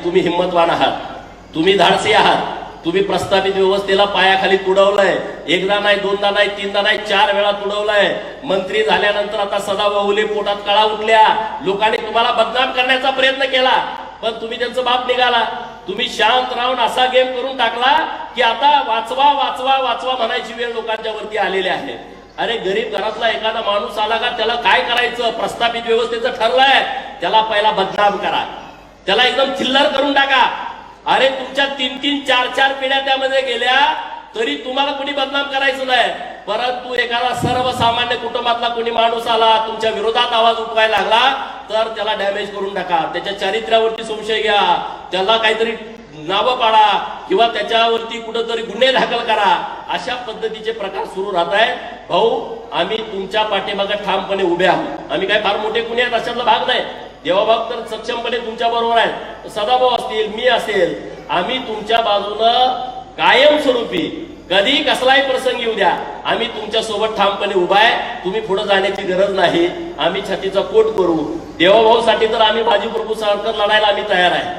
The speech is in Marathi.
तुम्ही हिम्मतवान आहात, तुम्ही धाडसी आहात, तुम्ही प्रस्थापित व्यवस्थेला पायाखाली तुडवलंय. एकदा नाही, दोनदा नाही, तीनदा नाही, 4 वेळा तुडवलंय. मंत्री झाल्यानंतर आता सदाभाऊले पोटात कळा उठल्या. लोकांनी तुम्हाला बदनाम करण्याचा प्रयत्न केला, पण तुम्ही त्यांचं बाप निघाला. तुम्ही शांत राहून असा गेम करून टाकला की आता वाचवा वाचवा वाचवा म्हणायची वेळ लोकांच्या वरती आलेली आहे. अरे गरीब घरातला एखादा माणूस आला का त्याला काय करायचं? प्रस्थापित व्यवस्थेचं ठरलंय, त्याला पहिला बदनाम करा, त्याला एकदम थिल्लर करून टाका. अरे तुमच्या 3-3, 4-4 पिढ्या त्यामध्ये गेल्या तरी तुम्हाला कोणी बदनाम करायचं नाही. परंतु एखादा सर्वसामान्य कुटुंबातला कोणी माणूस आला, तुमच्या विरोधात आवाज उठवायला लागला, तर त्याला डॅमेज करून टाका, त्याच्या चारित्र्यावरती संशय घ्या, त्याला काहीतरी नावं पाडा किंवा त्याच्यावरती कुठंतरी गुन्हे दाखल करा. अशा पद्धतीचे प्रकार सुरू राहत आहेत. भाऊ, आम्ही तुमच्या पाठीमागे ठामपणे उभे आहोत. आम्ही काय फार मोठे कुणी आहेत अशातला भाग नाही. देवाभाग तर सक्षमपणे तुमच्या बरोबर आहेत. सदाभाऊ असतील, मी असेल, आम्ही तुमच्या बाजूनं कायमस्वरूपी कधी कसलाही प्रसंग येऊ द्या, आम्ही तुमच्या सोबत ठामपणे उभा आहे. तुम्ही पुढे जाण्याची गरज नाही. आम्ही छातीचा कोट करू. देवाभाऊसाठी तर आम्ही बाजी प्रभू सावरकर लढायला आम्ही तयार आहे.